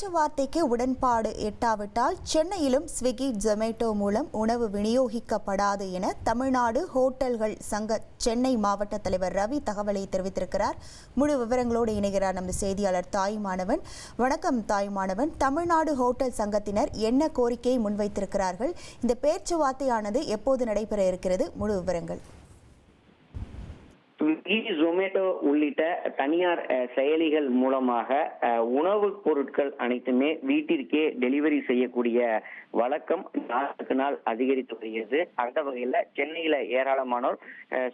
பேச்சுவார்த்தைக்கு உடன்பாடு எட்டாவிட்டால் சென்னையிலும் ஸ்விக்கி ஜொமேட்டோ மூலம் உணவு விநியோகிக்கப்படாது என தமிழ்நாடு ஹோட்டல்கள் சங்க சென்னை மாவட்ட தலைவர் ரவி தகவலை தெரிவித்திருக்கிறார். முழு விவரங்களோடு இணைகிறார் நமது செய்தியாளர் தாயுமானவன். வணக்கம் தாயுமானவன். தமிழ்நாடு ஹோட்டல் சங்கத்தினர் என்ன கோரிக்கையை முன்வைத்திருக்கிறார்கள்? இந்த பேச்சுவார்த்தையானது எப்போது நடைபெற இருக்கிறது? முழு விவரங்கள். ஸ்விக்கி ஜொமேட்டோ உள்ளிட்ட தனியார் செயலிகள் மூலமாக உணவுப் பொருட்கள் அனைத்துமே வீட்டிற்கே டெலிவரி செய்யக்கூடிய வழக்கம் நாளுக்கு நாள் அதிகரித்து வருகிறது. அந்த வகையில் சென்னையில ஏராளமானோர்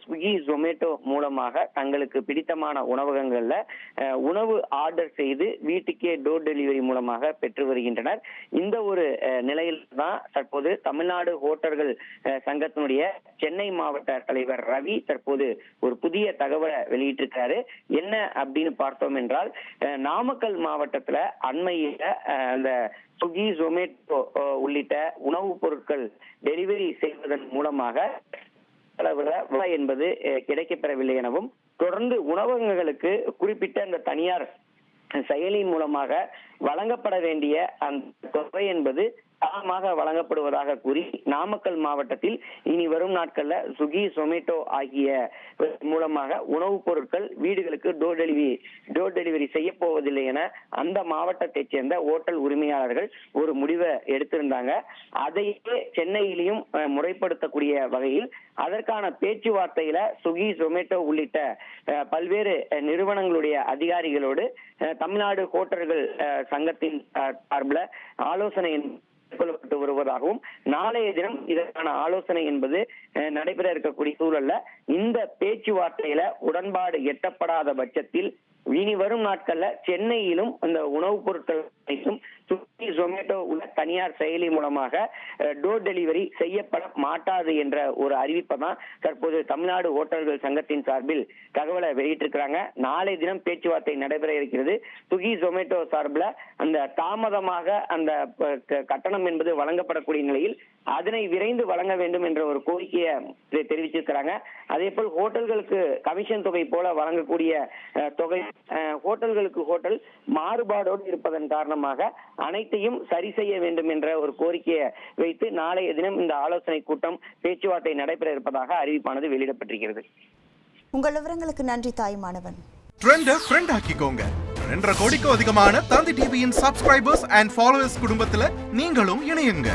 ஸ்விக்கி ஜொமேட்டோ மூலமாக தங்களுக்கு பிடித்தமான உணவகங்கள்ல உணவு ஆர்டர் செய்து வீட்டுக்கே டோர் டெலிவரி மூலமாக பெற்று வருகின்றனர். இந்த ஒரு நிலையில் தான் தற்போது தமிழ்நாடு ஹோட்டல்கள் சங்கத்தினுடைய சென்னை மாவட்ட தலைவர் ரவி தற்போது ஒரு புதிய தகவலை வெளியிட்டிருக்காரு. என்ன அப்படின்னு பார்த்தோம் என்றால், நாமக்கல் மாவட்டத்துல அண்மையில அந்த ஸ்விக்கி ஜொமேட்டோ உள்ளிட்ட உணவுப் பொருட்கள் டெலிவரி செய்வதன் மூலமாக என்பது கிடைக்கப்பெறவில்லை எனவும், தொடர்ந்து உணவகங்களுக்கு குறிப்பிட்ட அந்த தனியார் செயலி மூலமாக வழங்கப்பட வேண்டிய அந்த தொகை என்பது தாமாக வழங்கப்படுவதாக கூறி நாமக்கல் மாவட்டத்தில் இனி வரும் நாட்கள்ல ஸ்விக்கி ஜொமேட்டோ ஆகிய மூலமாக உணவுப் பொருட்கள் வீடுகளுக்கு டோர் டெலிவரி செய்ய போவதில்லை என அந்த மாவட்டத்தைச் சேர்ந்த ஓட்டல் உரிமையாளர்கள் ஒரு முடிவை எடுத்திருந்தாங்க. அதையே சென்னையிலையும் முறைப்படுத்தக்கூடிய வகையில் அதற்கான பேச்சுவார்த்தையில ஸ்விக்கி ஜொமேட்டோ உள்ளிட்ட பல்வேறு நிறுவனங்களுடைய அதிகாரிகளோடு தமிழ்நாடு ஹோட்டல்கள் சங்கத்தின் சார்பில் ஆலோசனை மேற்கொள்ளப்பட்டு வருவதாகவும், நாளைய தினம் இதற்கான ஆலோசனை என்பது நடைபெற இருக்கக்கூடிய சூழல்ல இந்த பேச்சுவார்த்தையில உடன்பாடு எட்டப்படாத பட்சத்தில் இனி வரும் நாட்கள்ல சென்னையிலும் இந்த உணவுப் பொருட்கள் ஸ்விக்கி ஜொமேட்டோ உள்ள தனியார் செயலி மூலமாக டோர் டெலிவரி செய்யப்பட மாட்டாது என்ற ஒரு அறிவிப்பை தான் தற்போது தமிழ்நாடு ஹோட்டல்கள் சங்கத்தின் சார்பில் தகவலை வெளியிட்டிருக்கிறாங்க. நாளை தினம் பேச்சுவார்த்தை நடைபெற இருக்கிறது. ஸ்விக்கி ஜொமேட்டோ சார்பில் அந்த தாமதமாக அந்த கட்டணம் என்பது வழங்கப்படக்கூடிய நிலையில் அதனை விரைந்து வழங்க வேண்டும் என்ற ஒரு கோரிக்கையை தெரிவிச்சிருக்கிறாங்க. அதே போல் ஹோட்டல்களுக்கு கமிஷன் தொகை போல வழங்கக்கூடிய தொகை ஹோட்டல்களுக்கு ஹோட்டல் மாறுபாடோடு இருப்பதன் காரணமாக அனைத்தையும் சரி செய்ய வேண்டும் என்ற ஒரு கோரிக்கையை வைத்து நாளைய தினம் இந்த ஆலோசனை கூட்டம் பேச்சுவார்த்தை நடைபெற இருப்பதாக அறிவிப்பானது வெளியிடப்பட்டிருக்கிறது. உங்கள் விவரங்களுக்கு நன்றி தாயுமானவன். ட்ரெண்டை ஃப்ரெண்ட் ஆக்கிக்கோங்க. 2.5 கோடிக்கும் அதிகமான தந்தி டிவியின் சப்ஸ்கிரைபர்ஸ் அண்ட் ஃபாலோவர்ஸ் குடும்பத்துல நீங்களும் இணையுங்க.